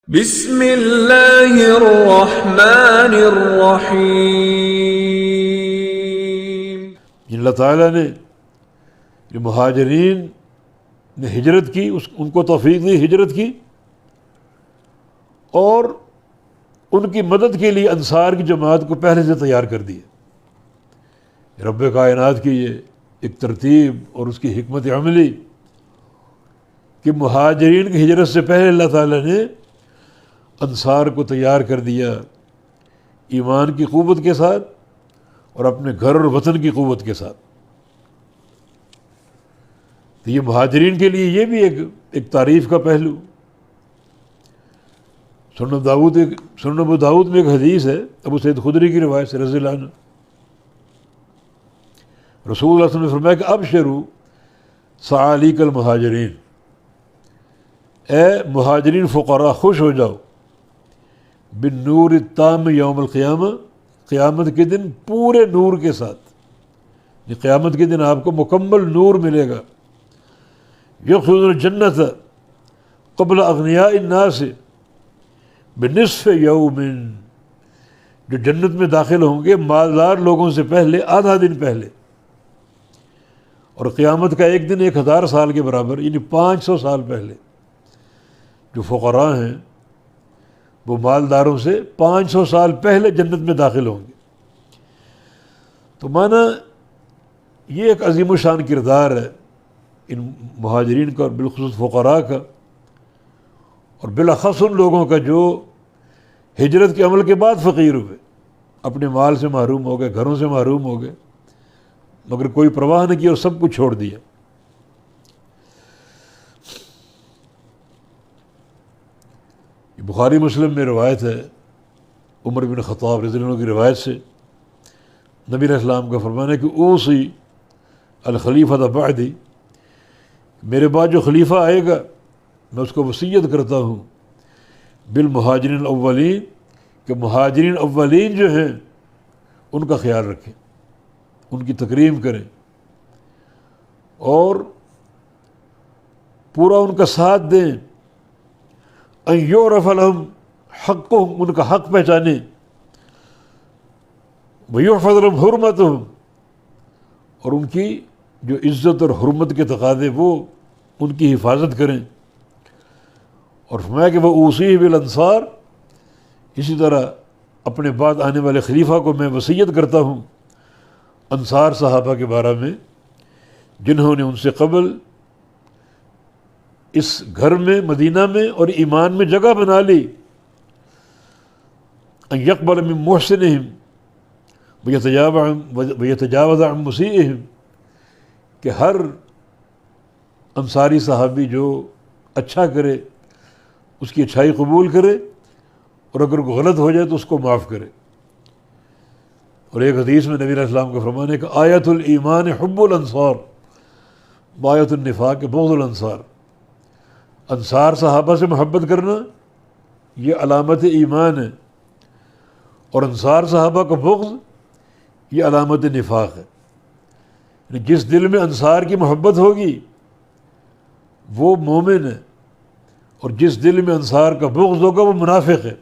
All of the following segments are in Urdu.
بسم اللہ الرحمن الرحیم۔ اللہ تعالیٰ نے جو مہاجرین نے ہجرت کی ان کو توفیق دی، ہجرت کی، اور ان کی مدد کے لیے انصار کی جماعت کو پہلے سے تیار کر دیا۔ رب کائنات کی یہ ایک ترتیب اور اس کی حکمت عملی کہ مہاجرین کی ہجرت سے پہلے اللہ تعالیٰ نے انصار کو تیار کر دیا، ایمان کی قوت کے ساتھ اور اپنے گھر اور وطن کی قوت کے ساتھ۔ تو یہ مہاجرین کے لیے یہ بھی ایک تعریف کا پہلو۔ سنن ابو داؤد میں ایک حدیث ہے، ابو سعید خدری کی روایت سے رضی اللہ عنہ، رسول اللہ صلی اللہ علیہ وسلم نے فرمایا کہ ابشروا ثعاليك المہاجرین، اے مہاجرین فقراء خوش ہو جاؤ، بالنور التام یوم القیامہ، قیامت کے دن پورے نور کے ساتھ، قیامت کے دن آپ کو مکمل نور ملے گا۔ یدخلون الجنۃ قبل اغنیاء الناس بنصف یوم، جو جنت میں داخل ہوں گے مالدار لوگوں سے پہلے آدھا دن پہلے، اور قیامت کا ایک دن 1000 سال کے برابر، یعنی 500 سال پہلے۔ جو فقراء ہیں وہ مالداروں سے 500 سال پہلے جنت میں داخل ہوں گے۔ تو مانا یہ ایک عظیم الشان کردار ہے ان مہاجرین کا اور بالخصوص فقراء کا، اور بالاخص ان لوگوں کا جو ہجرت کے عمل کے بعد فقیر ہوئے، اپنے مال سے محروم ہو گئے، گھروں سے محروم ہو گئے، مگر کوئی پرواہ نہ کی اور سب کچھ چھوڑ دیا۔ بخاری مسلم میں روایت ہے، عمر بن خطاب رضی اللہ عنہ کی روایت سے، نبی علیہ السلام کا فرمانا ہے کہ اوصی الخلیفۃ بعدی، میرے بعد جو خلیفہ آئے گا میں اس کو وصیت کرتا ہوں، بالمہاجرین الاولین، کہ مہاجرین اولین جو ہیں ان کا خیال رکھیں، ان کی تکریم کریں اور پورا ان کا ساتھ دیں، ان یعرف لہم حقہم، ان کا حق پہچانیں، ویحفظ لہم حرمتہم، اور ان کی جو عزت اور حرمت کے تقاضے وہ ان کی حفاظت کریں۔ اور فرمایا کہ وہ اوصی بالانصار، اسی طرح اپنے بعد آنے والے خلیفہ کو میں وصیت کرتا ہوں انصار صحابہ کے بارے میں، جنہوں نے ان سے قبل اس گھر میں مدینہ میں اور ایمان میں جگہ بنا لی، ان یقبل من محسنہم ویتجاوز عن مسیئہم، کہ ہر انصاری صحابی جو اچھا کرے اس کی اچھائی قبول کرے، اور اگر کوئی غلط ہو جائے تو اس کو معاف کرے۔ اور ایک حدیث میں نبی علیہ السلام کا فرمان ہے کہ آیت الایمان حب الانصار وآیت النفاق بغض الانصار، انصار صحابہ سے محبت کرنا یہ علامت ایمان ہے، اور انصار صحابہ کا بغض یہ علامت نفاق ہے۔ یعنی جس دل میں انصار کی محبت ہوگی وہ مومن ہے، اور جس دل میں انصار کا بغض ہوگا وہ منافق ہے۔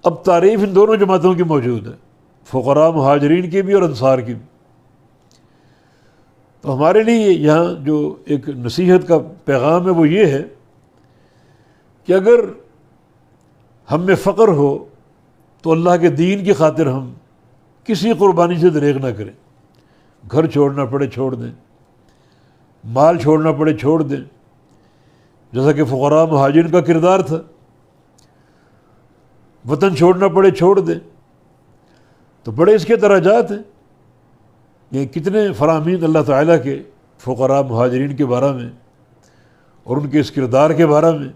اب تعریف ان دونوں جماعتوں کی موجود ہے، فقراء مہاجرین کی بھی اور انصار کی بھی۔ تو ہمارے لیے یہاں جو ایک نصیحت کا پیغام ہے وہ یہ ہے کہ اگر ہم میں فقر ہو تو اللہ کے دین کی خاطر ہم کسی قربانی سے دریغ نہ کریں، گھر چھوڑنا پڑے چھوڑ دیں، مال چھوڑنا پڑے چھوڑ دیں، جیسا کہ فقراء مہاجرین کا کردار تھا، وطن چھوڑنا پڑے چھوڑ دیں۔ تو بڑے اس کے درجات ہیں، یہ کتنے فرامین اللہ تعالیٰ کے فقراء مہاجرین کے بارے میں اور ان کے اس کردار کے بارے میں،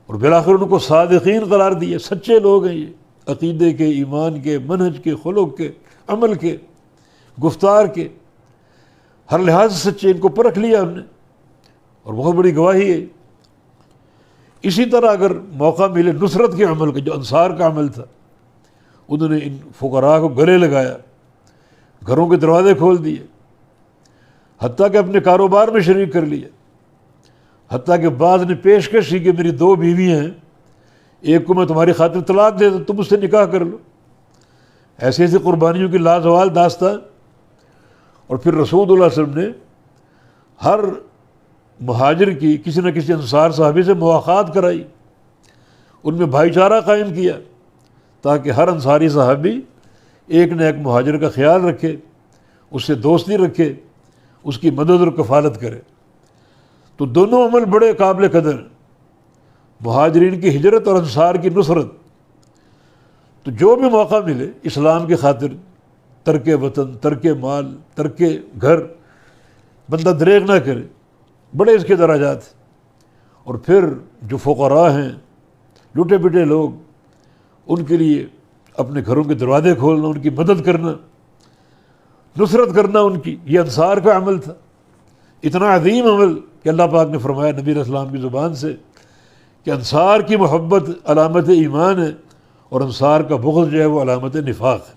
اور بالآخر ان کو صادقین قرار دیا، سچے لوگ ہیں یہ، عقیدے کے، ایمان کے، منہج کے، خلق کے، عمل کے، گفتار کے، ہر لحاظ سے سچے، ان کو پرکھ لیا ہم نے، اور بہت بڑی گواہی ہے۔ اسی طرح اگر موقع ملے نصرت کے عمل کا، جو انصار کا عمل تھا، انہوں نے ان فقراء کو گلے لگایا، گھروں کے دروازے کھول دیے، حتیٰ کہ اپنے کاروبار میں شریک کر لیا، حتیٰ کہ بعض نے پیشکش کی کہ میری 2 بیویاں ہیں، ایک کو میں تمہاری خاطر طلاق دے دوں، تم اس سے نکاح کر لو۔ ایسی ایسی قربانیوں کی لازوال داستان۔ اور پھر رسول اللہ علیہ وسلم نے ہر مہاجر کی کسی نہ کسی انصار صحابی سے مواخات کرائی، ان میں بھائی چارہ قائم کیا، تاکہ ہر انصاری صحابی ایک نہ ایک مہاجر کا خیال رکھے، اس سے دوستی رکھے، اس کی مدد اور کفالت کرے۔ تو دونوں عمل بڑے قابل قدر ہیں، مہاجرین کی ہجرت اور انصار کی نصرت۔ تو جو بھی موقع ملے اسلام کی خاطر، ترک وطن، ترک مال، ترک گھر، بندہ دریغ نہ کرے، بڑے اس کے درجات ہیں۔ اور پھر جو فقراء ہیں، لٹے پٹے لوگ، ان کے لیے اپنے گھروں کے دروازے کھولنا، ان کی مدد کرنا، نصرت کرنا ان کی، یہ انصار کا عمل تھا۔ اتنا عظیم عمل کہ اللہ پاک نے فرمایا نبی علیہ السلام کی زبان سے کہ انصار کی محبت علامت ایمان ہے، اور انصار کا بغض جو ہے وہ علامت نفاق ہے۔